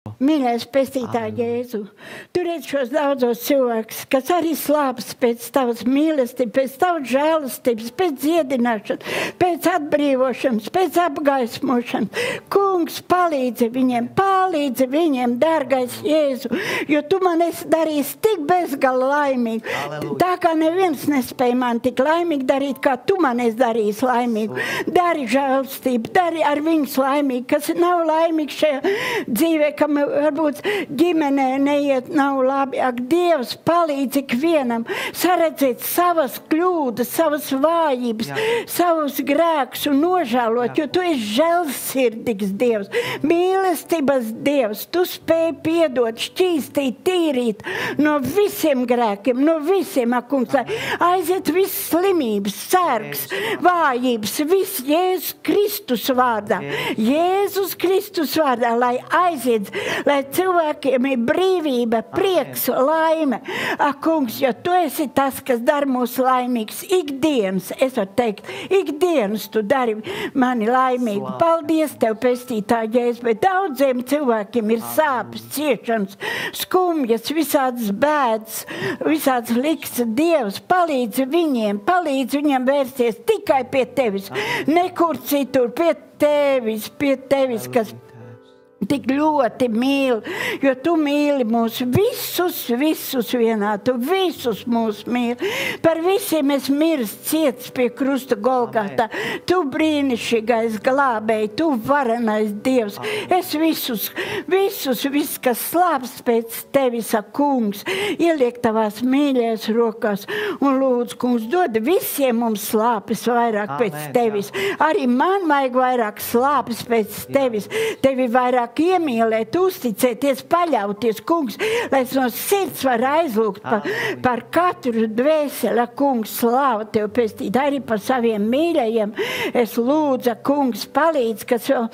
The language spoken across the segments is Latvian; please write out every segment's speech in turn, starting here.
Mīļais pestītāj Jēzu, tu redz šos daudzos cilvēkus, kas arī slāpst pēc tavas mīlestības, pēc tavas žēlastības, pēc dziedināšanas, pēc atbrīvošanas, pēc apgaismošanas. Kungs, palīdzi viņiem, dārgais Jēzu, jo tu man esi darījis tik bezgala laimīgu. Aleluja. Tā kā neviens nespēja man tik laimīgi darīt, kā tu man esi darījis laimīgu. Dari žēlastību, dari ar viņus laimīgi, kas nav laimīgi šajā dzīvē, kam varbūt ģimenē neiet, nav labi. Ak, Dievs palīdz ikvienam saredzēt savas kļūdas, savas vājības, savus grēkus un nožēlot, jo tu esi žēlsirdīgs Dievs, mīlestības Dievs. Tu spēj piedot, šķīstīt, tīrīt no visiem grēkiem, no visiem, ak, kungs, aiziet viss slimības, sērgs, vājības, viss Jēzus Kristus vārdā. Jēzus Kristus vārdā, lai aiziet, lai cilvēkiem ir brīvība, prieks, laime. Ak, kungs, jo tu esi tas, kas dara mūs laimīgs. Ikdienas, es varu teikt, ikdienas tu dari mani laimīgu. Paldies tev, pestītāj Jēzus, bet daudziem cilvēkiem ir sāpes, ciešanas, skumjas, visādas bēdas, visādas liks. Dievs, palīdzi viņiem vērsties tikai pie tevis, nekur citur, pie tevis, kas tik ļoti mīl, jo tu mīli mūs visus vienā, tu visus mūs mīli. Par visiem es mirst ciets pie krusta Golgatā. Tu brīnišķīgais glābēji, tu varenais Dievs. Es visus, kas slāpst pēc tevis, kungs, ieliek tavās mīļajās rokās un lūdzu, kungs, dod visiem mums slāpes vairāk pēc tevis. Arī man vajag vairāk slāpes pēc tevis. Tevi vairāk iemīlēt, uzticēties, paļauties, kungs, lai es no sirds var aizlūgt par katru dvēseli, kungs, slāvu tev pestīt, arī par saviem mīļajiem. Es lūdzu, kungs, palīdz, kas vēl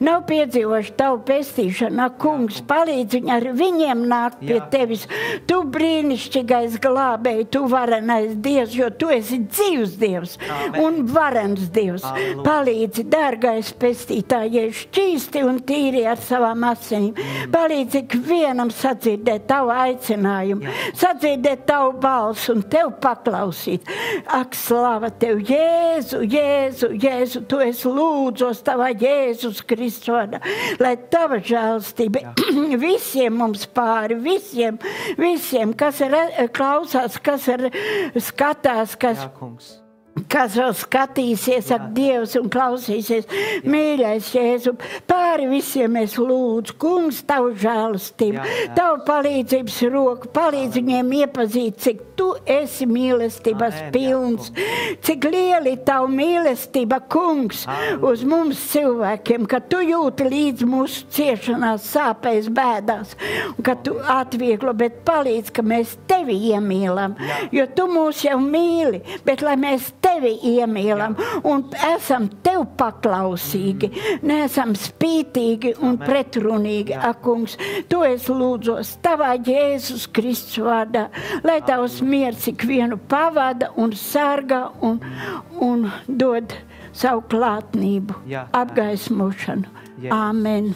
nav piedzīvoši tavu pestīšanu, kungs, palīdz ar viņiem nākt pie tevis. Tu brīnišķīgais glābēji, tu varenais Dievs, jo tu esi dzīvs Dievs un varens Dievs. Palīdzi, dārgais pestītāji, šķīsti un tīri ar savām asinīm. Palīdzi ikvienam sadzirdēt tavu aicinājumu, sadzirdēt tavu balsu un tev paklausīt. Ak, slava tev, Jēzu, tu esi lūdzos tavā Jēzus Kristus vārdā, lai tava žēlastība visiem mums pāri, visiem, kas klausās, kas skatās, kas vēl skatīsies ar Dievs un klausīsies. Mīļais Jēzu, pāri visiem es lūdzu, kungs, tavu žēlastību, tavu palīdzības roku, palīdz viņiem iepazīt, cik tu esi mīlestības pilns, cik lieli tavu mīlestība, kungs, uz mums cilvēkiem, ka tu jūti līdz mūsu ciešanās, sāpēs, bēdās, un ka tu atvieglo, bet palīdz, ka mēs tevi iemīlam, jo tu mūs jau mīli, bet lai mēs tevi iemīlam un esam tev paklausīgi, neesam spītīgi un pretrunīgi, kungs, tu es lūdzos tavā Jēzus Kristus vārdā, lai tavs miers ikvienu pavada un sargā un dod savu klātnību, apgaismošanu. Āmen.